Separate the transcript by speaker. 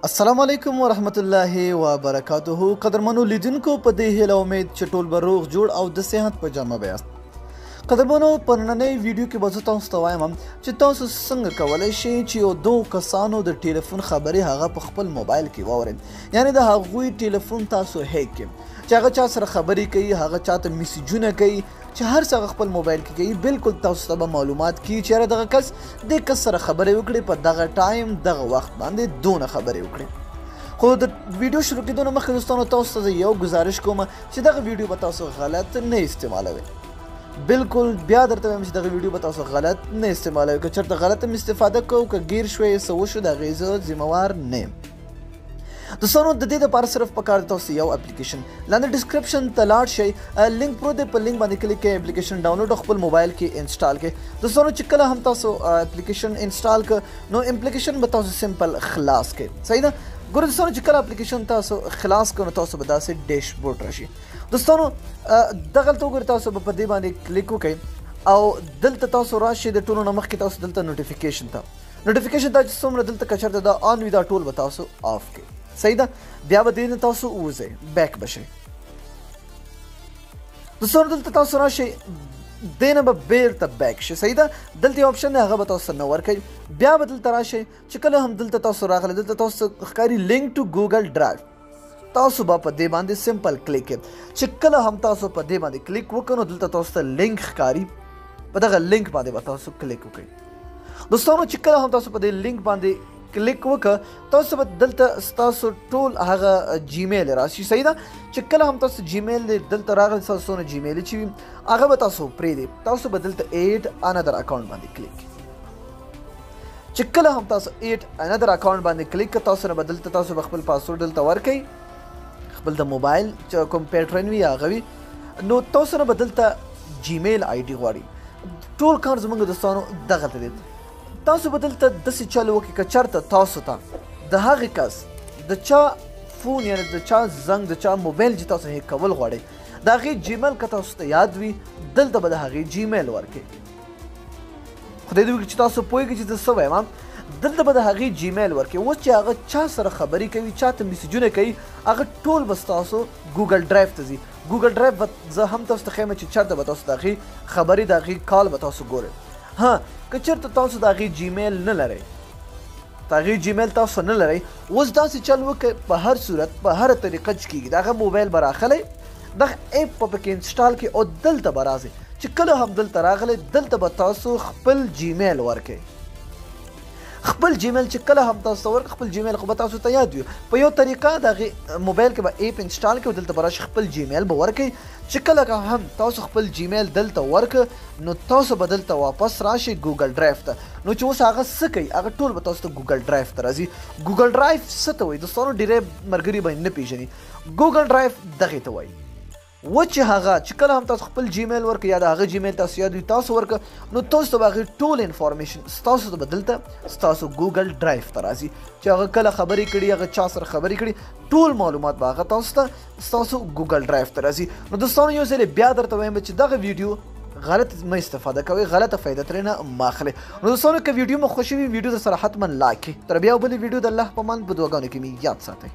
Speaker 1: السلام علیکم ورحمت الله وبرکاته قدرمنو لیدونکو په دې هیله امید چې ټول به روغ جوړ او د صحت په جامه به یاست. قدرمنو په نننۍ ویډیو کې به زه تاسو ته وایم چې تاسو څنګه کولی شئ چې یو دوه کسانو د ټلیفون خبرې هغه په خپل موبایل کې واورئ، یعنې د هغوی ټلیفون تاسو هیک کړئ چې هغه چا سره خبرې کوي، هغه چاته میسیجونه کوي، چې هر څه خپل موبایل کې کوي. بالکل تاسو ته به معلومات کیږي چې یاره دغه کس دې کس سره خبرې وکړي، په دغه ټایم دغه وخت باندې دونه خبرې وکړي. خو د ویډیو شروع کېدو نه مخکې دوستانو تاسو ته زه یو ګزارش کوم چې دغه ویډیو به تاسو غلط نه استعمالوئ. بالکل بیا درته وایم چې دغه ویډیو به تاسو غلط نه استعمالوئ. که چېرته غلط هم استفاده کوو، که ګیر شوی څه وشو، د هغې زه ذمهوار نه یم. دوستانو د دې دپاره صرف پکار دی تاسو یو اپلیکیشن لاندې ډسکرپشن ته لاړ شئ، لینک پروت دی، په لینک باندې کلیک کړئ، اپلیکیشن ډاونلوډ خپل موبایل کې انسټال کړئ. دوستانو چې کله هم تاسو اپلیکیشن انسټال کړ نو اپلیکیشن به تاسو سمپل خلاص کړئ. صحیح ده؟ ګوره دوستانو چې کله اپلیکیشن تاسو خلاص کړو نو تاسو به داسې ډیشبورډ راشي. دوستانو دغلته وګورئ، تاسو به په دې باندې کلیک وکړئ او دلته تاسو راشئ. د ټولو نه مخکې تاسو دلته نوټیفیکیشن ته چې څومره دلته که چېرته دا آن وي دا ټول به تاسو آف کړئ. صحیح ده؟ بیا به دې نه تاسو ووځئ، بیک به شئ. دوستانو دلته تاسو راشئ، دې نه به بیرته بیک شئ. صحیح ده؟ دلته یو آپشن دی، هغه به تاسو نه ورکوي. بیا به دلته راشئ، چې کله هم دلته تاسو راغلی دلته تاسو ښکاري لینک ټو ګوګل ډرایو، تاسو به په دې باندې سمپل کلیک کړئ. چې کله هم تاسو په دې باندې کلیک وکړو نو دلته تاسو ته لینک ښکاري، په دغه لینک باندې به تاسو کلیک وکړئ. دوستانو چې کله هم تاسو په دې لینک باندې کلیک وکړه تاسو به دلته ستاسو ټول هغه جیمیل راشي. صحیح ده؟ چې کله هم تاسو جیمیل دلته راغلی ستاسو څونه جیمیل چې وي هغه به تاسو پرېږدئ. تاسو به دلته ایډ انادر اکاونټ باندې کلیک کړئ. چې کله هم تاسو ایډ انادر اکاونټ باندې کلیک کړه تاسو نه به دلته تاسو به خپل پاسورډ دلته ورکړئ، خپل د موبایل چې کوم پیټرن وي هغه وي، نو تاسو نه به دلته جیمیل آی ډي غواړي. ټول کار زموږ دوستانو دغلته دی. تاسو به دلته داسې چل وکړئ که چېرته تاسو ته د هغې کس د چا فون یعنې د چا زنګ د چا موبایل چې تاسو هیک کول غواړئ د هغې جیمیل که تاسو ته یاد وي دلته به د هغې جیمیل ورکړئ. خدای دې وکړي چې تاسو پوهېږئ چې زه څه وایم. دلته به د هغې جیمیل ورکړئ. اوس چې هغه چا سره خبرې کوي، چاته میسیجونه کوي، هغه ټول به ستاسو ګوګل ډرایو ته ځي. ګوګل ډرایو به زه هم تاسو ته ښیم چې چېرته به تاسو د هغې خبرې د هغې کال به تاسو ګورئ. ها که چېرته تاسو د هغې جیمیل نه لرئ، د هغې جیمیل تاسو نه لرئ، اوس داسې چل وکړئ په هر صورت په هره طریقه چې کېږي د هغه موبایل به راخلی، دغه ایپ به پکې انسټال کړئ او دلته به راځئ. چې کله هم دلته راغلی دلته به تاسو خپل جیمیل ورکړئ. خپل جیمیل چې کله هم تاسو ته ورکړئ، خپل جیمیل خو به تاسو ته یاد وي. په یو طریقه د هغې موبایل کې به ایپ انسټال کړئ، دلته به راشئ خپل جیمیل به ورکړئ. چې کله هم تاسو خپل جیمیل دلته ورکړ نو تاسو به دلته واپس راشئ ګوګل ډرایو ته. نو چې اوس هغه څه کوي هغه ټول به تاسو ته ګوګل ډرایو ته راځي. ګوګل ډرایو څه ته وایي دوستانو؟ ډېری ملګري به نه پېژني. ګوګل ډرایو دغې ته وایي. و چې هغه چې کله هم تاسو خپل جیمیل ورکړئ یا د هغه جیمیل تاسو یاد وي تاسو ورکړه نو تاسو ته به هغې ټول انفارمیشن ستاسو ته به دلته ستاسو ګوګل ډرایو ته راځي. چې هغه کله خبرې کړي، هغه چا سره خبرې کړي، ټول معلومات به هغه تاسو ته ستاسو ګوګل ډرایو ته راځي. نو دوستانو یو ځل بیا درته وایم چې دغه ویډیو غلط مه استفاده کوئ، غلطه فایده ترې نه مه اخلئ. نو دوستانو که ویډیو مو خوښه وي ویډیو در سره حتما لایک کړئ. تر بیا بلې ویډیو د الله په امان په دعاګانو کې مې یاد ساتئ.